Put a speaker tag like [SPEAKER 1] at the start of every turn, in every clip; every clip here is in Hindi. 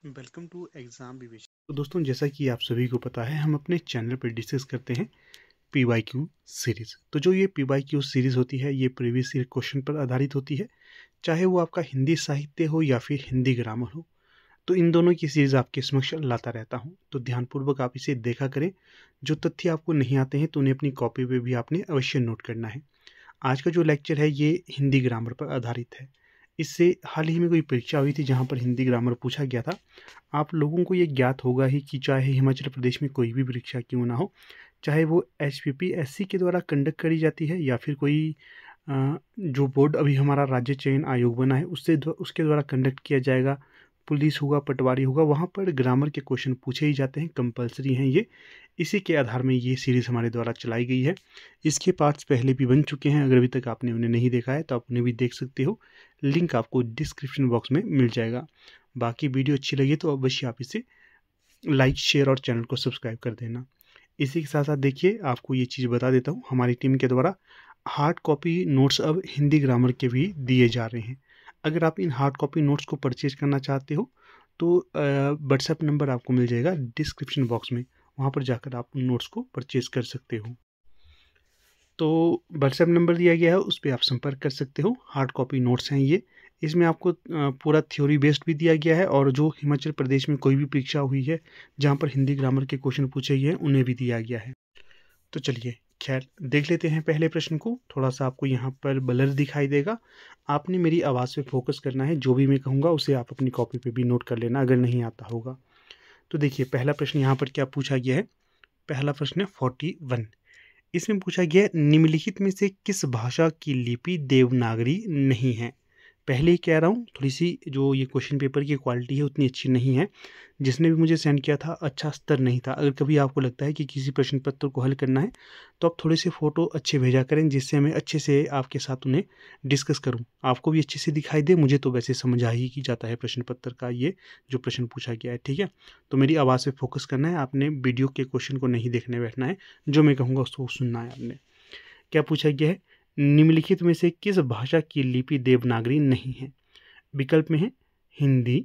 [SPEAKER 1] Welcome to exam revision. तो दोस्तों, जैसा कि आप सभी को पता है, हम अपने चैनल पर डिस्कस करते हैं PYQ सीरीज़। तो जो ये PYQ सीरीज़ होती है, ये प्रीवियस ईयर क्वेश्चन पर आधारित होती है, चाहे वो आपका हिंदी साहित्य हो या फिर हिंदी ग्रामर हो। तो इन दोनों की सीरीज़ आपके समक्ष लाता रहता हूँ, तो ध्यानपूर्वक आप इसे देखा करें। जो तथ्य आपको नहीं आते हैं तो उन्हें अपनी कॉपी पे भी आपने अवश्य नोट करना है। आज का जो लेक्चर है ये हिंदी ग्रामर पर आधारित है। इससे हाल ही में कोई परीक्षा हुई थी जहाँ पर हिंदी ग्रामर पूछा गया था। आप लोगों को ये ज्ञात होगा ही कि चाहे हिमाचल प्रदेश में कोई भी परीक्षा क्यों ना हो, चाहे वो HPPSC के द्वारा कंडक्ट करी जाती है या फिर कोई जो बोर्ड अभी हमारा राज्य चयन आयोग बना है उसके द्वारा कंडक्ट किया जाएगा, पुलिस होगा, पटवारी होगा, वहाँ पर ग्रामर के क्वेश्चन पूछे ही जाते हैं, कंपलसरी हैं ये। इसी के आधार में ये सीरीज़ हमारे द्वारा चलाई गई है। इसके पार्ट्स पहले भी बन चुके हैं, अगर अभी तक आपने उन्हें नहीं देखा है तो आप उन्हें भी देख सकते हो। लिंक आपको डिस्क्रिप्शन बॉक्स में मिल जाएगा। बाकी वीडियो अच्छी लगी तो अवश्य आप इसे लाइक, शेयर और चैनल को सब्सक्राइब कर देना। इसी के साथ साथ देखिए, आपको ये चीज़ बता देता हूँ, हमारी टीम के द्वारा हार्ड कॉपी नोट्स अब हिंदी ग्रामर के भी दिए जा रहे हैं। अगर आप इन हार्ड कॉपी नोट्स को परचेज करना चाहते हो तो व्हाट्सएप नंबर आपको मिल जाएगा डिस्क्रिप्शन बॉक्स में, वहाँ पर जाकर आप उन नोट्स को परचेज कर सकते हो। तो व्हाट्सएप नंबर दिया गया है, उस पर आप संपर्क कर सकते हो। हार्ड कॉपी नोट्स हैं ये। इसमें आपको पूरा थ्योरी बेस्ड भी दिया गया है, और जो हिमाचल प्रदेश में कोई भी परीक्षा हुई है जहाँ पर हिंदी ग्रामर के क्वेश्चन पूछे गए हैं उन्हें भी दिया गया है। तो चलिए, खैर देख लेते हैं पहले प्रश्न को। थोड़ा सा आपको यहाँ पर ब्लर दिखाई देगा, आपने मेरी आवाज़ पे फोकस करना है। जो भी मैं कहूँगा उसे आप अपनी कॉपी पे भी नोट कर लेना अगर नहीं आता होगा। तो देखिए, पहला प्रश्न यहाँ पर क्या पूछा गया है। पहला प्रश्न है 41। इसमें पूछा गया है, निम्नलिखित में से किस भाषा की लिपि देवनागरी नहीं है। पहले ही कह रहा हूँ, थोड़ी सी जो ये क्वेश्चन पेपर की क्वालिटी है उतनी अच्छी नहीं है। जिसने भी मुझे सेंड किया था अच्छा स्तर नहीं था। अगर कभी आपको लगता है कि किसी प्रश्न पत्र को हल करना है तो आप थोड़े से फ़ोटो अच्छे भेजा करें, जिससे मैं अच्छे से आपके साथ उन्हें डिस्कस करूँ, आपको भी अच्छे से दिखाई दे। मुझे तो वैसे समझ आ ही की जाता है प्रश्न पत्र का ये जो प्रश्न पूछा गया है, ठीक है। तो मेरी आवाज़ पे फोकस करना है, आपने वीडियो के क्वेश्चन को नहीं देखने बैठना है, जो मैं कहूँगा उसको सुनना है आपने। क्या पूछा गया है, निम्नलिखित में से किस भाषा की लिपि देवनागरी नहीं है। विकल्प में है हिंदी,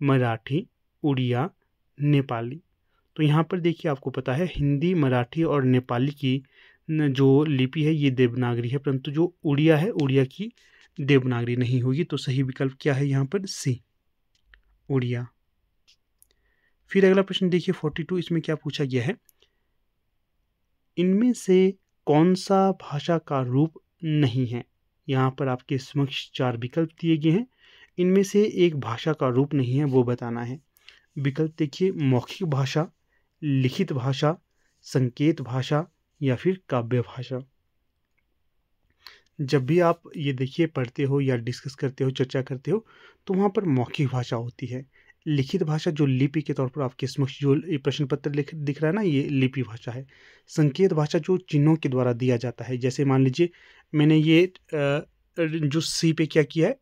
[SPEAKER 1] मराठी, उड़िया, नेपाली। तो यहाँ पर देखिए, आपको पता है हिंदी, मराठी और नेपाली की जो लिपि है ये देवनागरी है, परंतु जो उड़िया है, उड़िया की देवनागरी नहीं होगी। तो सही विकल्प क्या है यहाँ पर, सी, उड़िया। फिर अगला प्रश्न देखिए 42। इसमें क्या पूछा गया है, इनमें से कौन सा भाषा का रूप नहीं है। यहाँ पर आपके समक्ष 4 विकल्प दिए गए हैं, इनमें से एक भाषा का रूप नहीं है, वो बताना है। विकल्प देखिए, मौखिक भाषा, लिखित भाषा, संकेत भाषा या फिर काव्य भाषा। जब भी आप ये देखिए पढ़ते हो या डिस्कस करते हो, चर्चा करते हो, तो वहाँ पर मौखिक भाषा होती है। लिखित भाषा जो लिपि के तौर पर आपके समक्ष जो ये प्रश्न पत्र दिख रहा है ना, ये लिपि भाषा है। संकेत भाषा जो चिन्हों के द्वारा दिया जाता है, जैसे मान लीजिए मैंने ये जो सी पे क्या किया है,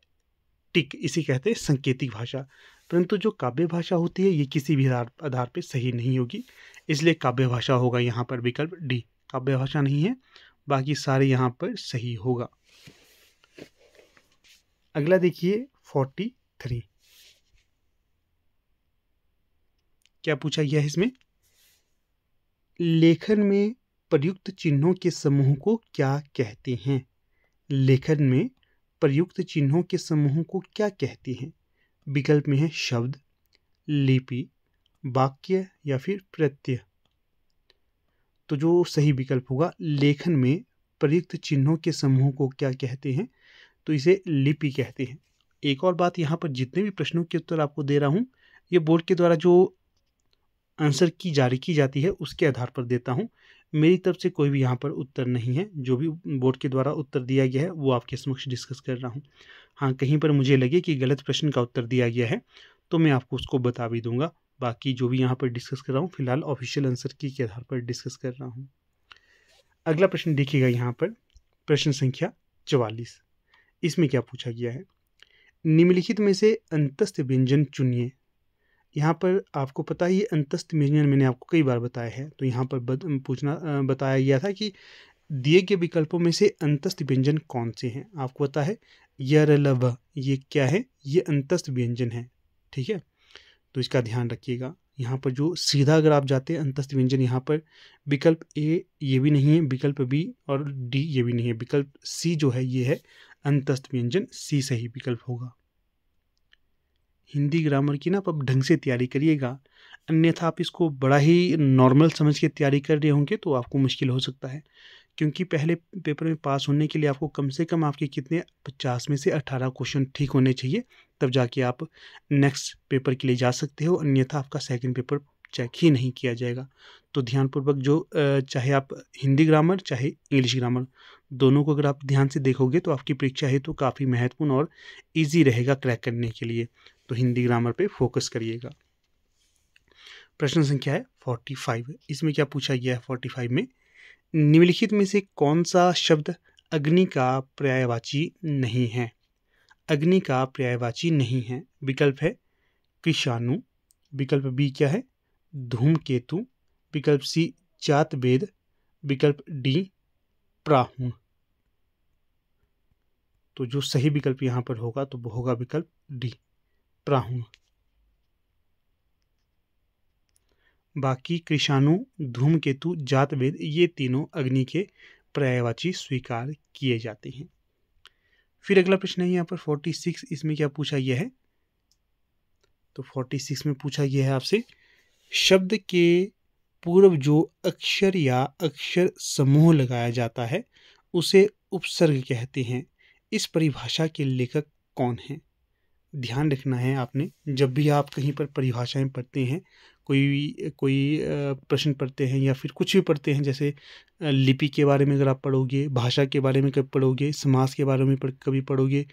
[SPEAKER 1] टिक, इसी कहते हैं संकेतिक भाषा। परंतु जो काव्य भाषा होती है ये किसी भी आधार पे सही नहीं होगी, इसलिए काव्य भाषा होगा यहाँ पर विकल्प डी। काव्य भाषा नहीं है, बाकी सारे यहाँ पर सही होगा। अगला देखिए 43। क्या पूछा गया है इसमें, लेखन में प्रयुक्त चिन्हों के समूह को क्या कहते हैं। लेखन में प्रयुक्त चिन्हों के समूह को क्या कहते हैं। विकल्प में है शब्द, लिपि, वाक्य या फिर प्रत्यय। तो जो सही विकल्प होगा, लेखन में प्रयुक्त चिन्हों के समूह को क्या कहते हैं, तो इसे लिपि कहते हैं। एक और बात, यहाँ पर जितने भी प्रश्नों के उत्तर आपको दे रहा हूँ, ये बोर्ड के द्वारा जो आंसर की जारी की जाती है उसके आधार पर देता हूँ। मेरी तरफ से कोई भी यहाँ पर उत्तर नहीं है, जो भी बोर्ड के द्वारा उत्तर दिया गया है वो आपके समक्ष डिस्कस कर रहा हूँ। हाँ, कहीं पर मुझे लगे कि गलत प्रश्न का उत्तर दिया गया है तो मैं आपको उसको बता भी दूंगा। बाकी जो भी यहाँ पर डिस्कस कर रहा हूँ, फिलहाल ऑफिशियल आंसर की के आधार पर डिस्कस कर रहा हूँ। अगला प्रश्न देखिएगा यहाँ पर, प्रश्न संख्या 44। इसमें क्या पूछा गया है, निम्नलिखित में से अंतस्थ व्यंजन चुनिए। यहाँ पर आपको पता है ये अंतस्थ व्यंजन मैंने आपको कई बार बताया है, तो यहाँ पर बताया गया था कि दिए गए विकल्पों में से अंतस्थ व्यंजन कौन से हैं। आपको पता है य, र, ल, व, ये क्या है, ये अंतस्थ व्यंजन है, ठीक है। तो इसका ध्यान रखिएगा। यहाँ पर जो सीधा अगर आप जाते हैं अंतस्थ व्यंजन, यहाँ पर विकल्प ए ये भी नहीं है, विकल्प बी और डी ये भी नहीं है, विकल्प सी जो है ये है अंतस्थ व्यंजन, सी सही विकल्प होगा। हिंदी ग्रामर की ना आप अब ढंग से तैयारी करिएगा, अन्यथा आप इसको बड़ा ही नॉर्मल समझ के तैयारी कर रहे होंगे तो आपको मुश्किल हो सकता है, क्योंकि पहले पेपर में पास होने के लिए आपको कम से कम आपके कितने 50 में से 18 क्वेश्चन ठीक होने चाहिए, तब जाके आप नेक्स्ट पेपर के लिए जा सकते हो, अन्यथा आपका सेकंड पेपर चेक ही नहीं किया जाएगा। तो ध्यानपूर्वक जो चाहे आप हिंदी ग्रामर चाहे इंग्लिश ग्रामर दोनों को अगर आप ध्यान से देखोगे तो आपकी परीक्षा है तो काफ़ी महत्वपूर्ण और ईजी रहेगा क्रैक करने के लिए। तो हिंदी ग्रामर पे फोकस करिएगा। प्रश्न संख्या है 45। इसमें क्या पूछा गया है 45 में, निम्नलिखित में से कौन सा शब्द अग्नि का पर्यायवाची नहीं है? अग्नि का पर्यायवाची नहीं है। विकल्प है कृषाणु, विकल्प बी क्या है धूमकेतु, विकल्प सी जातवेद, विकल्प डी प्राहुण। तो जो सही विकल्प यहाँ पर होगा तो वो होगा विकल्प डी प्राहुण। बाकी कृषाणु, धूमकेतु, जातवेद ये तीनों अग्नि के पर्यायवाची स्वीकार किए जाते हैं। फिर अगला प्रश्न है यहाँ पर 46। इसमें क्या पूछा गया है? तो 46 में पूछा गया है आपसे, शब्द के पूर्व जो अक्षर या अक्षर समूह लगाया जाता है उसे उपसर्ग कहते हैं। इस परिभाषा के लेखक कौन हैं? ध्यान रखना है आपने, जब भी आप कहीं पर परिभाषाएं पढ़ते हैं, कोई प्रश्न पढ़ते हैं या फिर कुछ भी पढ़ते हैं, जैसे लिपि के बारे में अगर आप पढ़ोगे, भाषा के बारे में कभी पढ़ोगे, समास के बारे में कभी पढ़ोगे,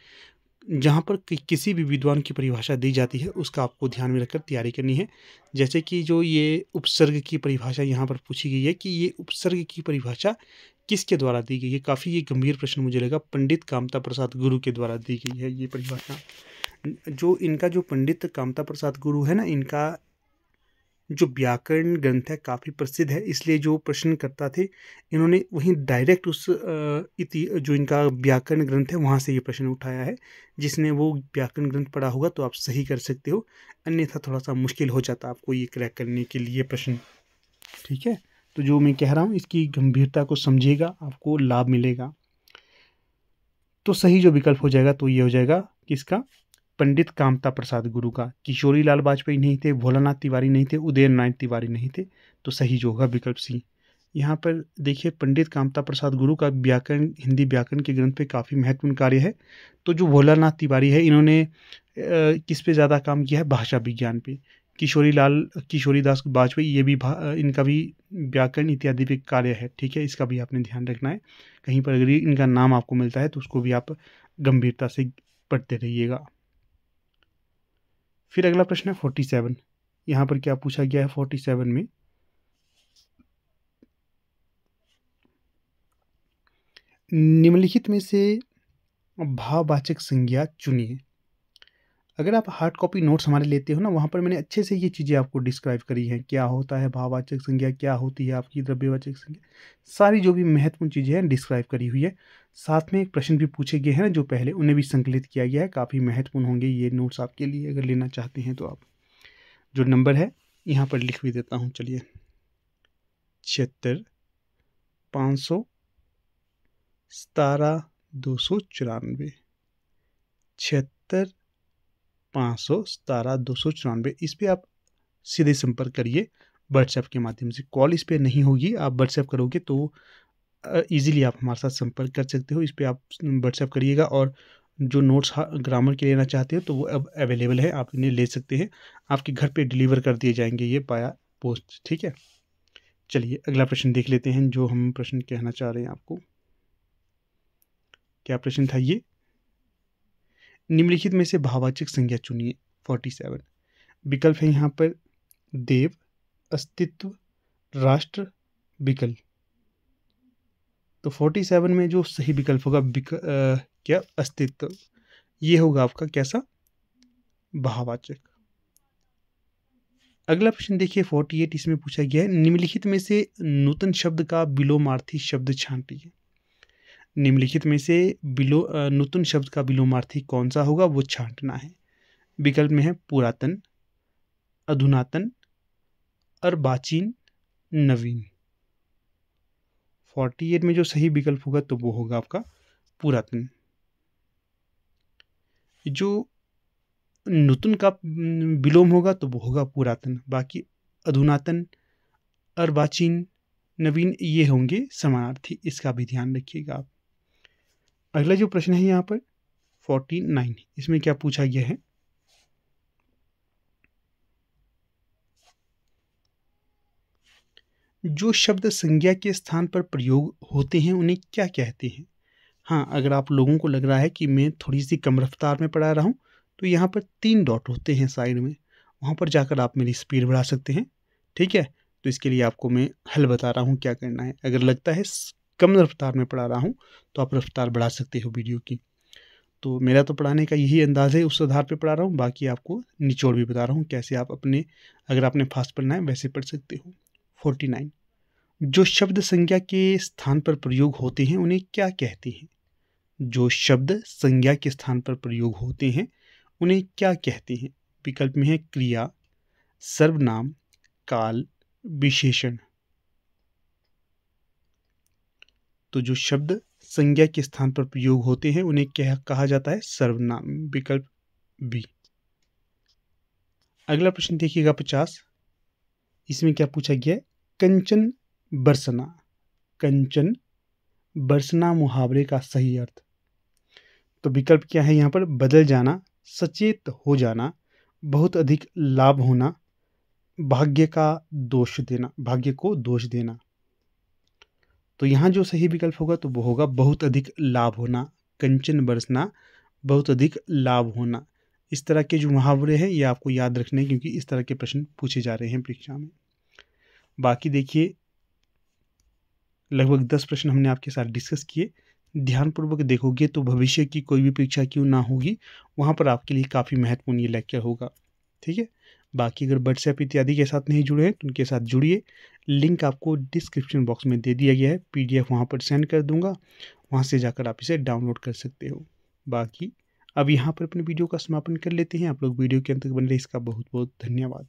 [SPEAKER 1] जहाँ पर किसी भी विद्वान की परिभाषा दी जाती है उसका आपको ध्यान में रखकर तैयारी करनी है। जैसे कि जो ये उपसर्ग की परिभाषा यहाँ पर पूछी गई है कि ये उपसर्ग की परिभाषा किसके द्वारा दी गई है, काफ़ी ये गंभीर प्रश्न मुझे लगा। पंडित कामता प्रसाद गुरु के द्वारा दी गई है ये परिभाषा। जो इनका जो पंडित कामता प्रसाद गुरु है ना, इनका जो व्याकरण ग्रंथ है काफ़ी प्रसिद्ध है, इसलिए जो प्रश्नकर्ता थे इन्होंने वहीं डायरेक्ट उस जो इनका व्याकरण ग्रंथ है वहाँ से ये प्रश्न उठाया है। जिसने वो व्याकरण ग्रंथ पढ़ा होगा तो आप सही कर सकते हो, अन्यथा थोड़ा सा मुश्किल हो जाता आपको ये क्रैक करने के लिए प्रश्न। ठीक है, तो जो मैं कह रहा हूँ इसकी गंभीरता को समझिएगा, आपको लाभ मिलेगा। तो सही जो विकल्प हो जाएगा तो ये हो जाएगा किसका, पंडित कामता प्रसाद गुरु का। किशोरी लाल वाजपेयी नहीं थे, भोलानाथ तिवारी नहीं थे, उदय नारायण तिवारी नहीं थे, तो सही जो होगा विकल्प सी। यहाँ पर देखिए पंडित कामता प्रसाद गुरु का व्याकरण, हिंदी व्याकरण के ग्रंथ पे काफ़ी महत्वपूर्ण कार्य है। तो जो भोलानाथ तिवारी है इन्होंने किस पे ज़्यादा काम किया है, भाषा विज्ञान पे। किशोरीदास वाजपेयी ये भी इनका भी व्याकरण इत्यादि पे कार्य है। ठीक है, इसका भी आपने ध्यान रखना है, कहीं पर अगर इनका नाम आपको मिलता है तो उसको भी आप गंभीरता से पढ़ते रहिएगा। फिर अगला प्रश्न है 47। यहाँ पर क्या पूछा गया है 47 में, निम्नलिखित में से भाववाचक संज्ञा चुनिए। अगर आप हार्ड कॉपी नोट्स हमारे लेते हो ना, वहाँ पर मैंने अच्छे से ये चीज़ें आपको डिस्क्राइब करी हैं, क्या होता है भाववाचक संज्ञा, क्या होती है आपकी द्रव्यवाचक संज्ञा, सारी जो भी महत्वपूर्ण चीज़ें हैं डिस्क्राइब करी हुई है। साथ में एक प्रश्न भी पूछे गए हैं जो पहले, उन्हें भी संकलित किया गया है, काफ़ी महत्वपूर्ण होंगे ये नोट्स आपके लिए अगर लेना चाहते हैं तो। आप जो नंबर है यहाँ पर लिख भी देता हूँ, चलिए 76 500 17 294, 76 500 17 294। इस पर आप सीधे संपर्क करिए व्हाट्सएप के माध्यम से। कॉल इस पर नहीं होगी, आप व्हाट्सएप करोगे तो इजीली आप हमारे साथ संपर्क कर सकते हो। इस पर आप व्हाट्सएप करिएगा, और जो नोट्स ग्रामर के लेना चाहते हो तो वो अब अवेलेबल है, आप इन्हें ले सकते हैं, आपके घर पे डिलीवर कर दिए जाएंगे ये बाया पोस्ट। ठीक है, चलिए अगला प्रश्न देख लेते हैं, जो हम प्रश्न कहना चाह रहे हैं आपको। क्या प्रश्न था ये, निम्नलिखित में से भाववाचक संज्ञा चुनिए 47। विकल्प है यहाँ पर देव, अस्तित्व, राष्ट्र, विकल्प। तो 47 में जो सही विकल्प होगा क्या अस्तित्व, ये होगा आपका कैसा भाववाचक। अगला प्रश्न देखिए 48। इसमें पूछा गया है, निम्नलिखित में से नूतन शब्द का विलोमार्थी शब्द छांटिए। निम्नलिखित में से नूतन शब्द का विलोमार्थी कौन सा होगा वो छांटना है। विकल्प में है पुरातन, अधुनातन, अर्बाचीन, नवीन। 48 में जो सही विकल्प होगा तो वो होगा आपका पुरातन। जो नूतन का विलोम होगा तो वो होगा पुरातन। बाकी अधुनातन, अर्बाचीन, नवीन ये होंगे समानार्थी, इसका भी ध्यान रखिएगा आप। अगला जो प्रश्न है यहाँ पर 49, इसमें क्या पूछा गया है, जो शब्द संज्ञा के स्थान पर प्रयोग होते हैं उन्हें क्या कहते हैं। हाँ, अगर आप लोगों को लग रहा है कि मैं थोड़ी सी कम रफ्तार में पढ़ा रहा हूँ तो यहाँ पर 3 डॉट होते हैं साइड में, वहाँ पर जाकर आप मेरी स्पीड बढ़ा सकते हैं। ठीक है, तो इसके लिए आपको मैं हल बता रहा हूँ क्या करना है। अगर लगता है कम रफ्तार में पढ़ा रहा हूँ तो आप रफ्तार बढ़ा सकते हो वीडियो की। तो मेरा तो पढ़ाने का यही अंदाज़ है, उस आधार पर पढ़ा रहा हूँ। बाकी आपको निचोड़ भी बता रहा हूँ कैसे आप अपने, अगर आपने फास्ट पढ़ना है वैसे पढ़ सकते हो। 49, जो शब्द संज्ञा के स्थान पर प्रयोग होते हैं उन्हें क्या कहते हैं। जो शब्द संज्ञा के स्थान पर प्रयोग होते हैं उन्हें क्या कहते हैं। विकल्प में है क्रिया, सर्वनाम, काल, विशेषण। तो जो शब्द संज्ञा के स्थान पर प्रयोग होते हैं उन्हें क्या कहा जाता है, सर्वनाम। विकल्प बी। अगला प्रश्न देखिएगा 50, इसमें क्या पूछा गया है, कंचन बरसना। कंचन बरसना मुहावरे का सही अर्थ। तो विकल्प क्या है यहाँ पर, बदल जाना, सचेत हो जाना, बहुत अधिक लाभ होना, भाग्य का दोष देना, भाग्य को दोष देना। तो यहाँ जो सही विकल्प होगा तो वो होगा बहुत अधिक लाभ होना। कंचन बरसना, बहुत अधिक लाभ होना। इस तरह के जो मुहावरे हैं ये आपको याद रखने हैं क्योंकि इस तरह के प्रश्न पूछे जा रहे हैं परीक्षा में। बाकी देखिए लगभग 10 प्रश्न हमने आपके साथ डिस्कस किए। ध्यानपूर्वक देखोगे तो भविष्य की कोई भी परीक्षा क्यों ना होगी, वहाँ पर आपके लिए काफ़ी महत्वपूर्ण ये लेक्चर होगा। ठीक है, बाकी अगर व्हाट्सएप इत्यादि के साथ नहीं जुड़े हैं तो उनके साथ जुड़िए। लिंक आपको डिस्क्रिप्शन बॉक्स में दे दिया गया है, PDF वहाँ पर सेंड कर दूंगा, वहाँ से जाकर आप इसे डाउनलोड कर सकते हो। बाकी अब यहाँ पर अपने वीडियो का समापन कर लेते हैं। आप लोग वीडियो के अंत तक बन रहे, इसका बहुत बहुत धन्यवाद।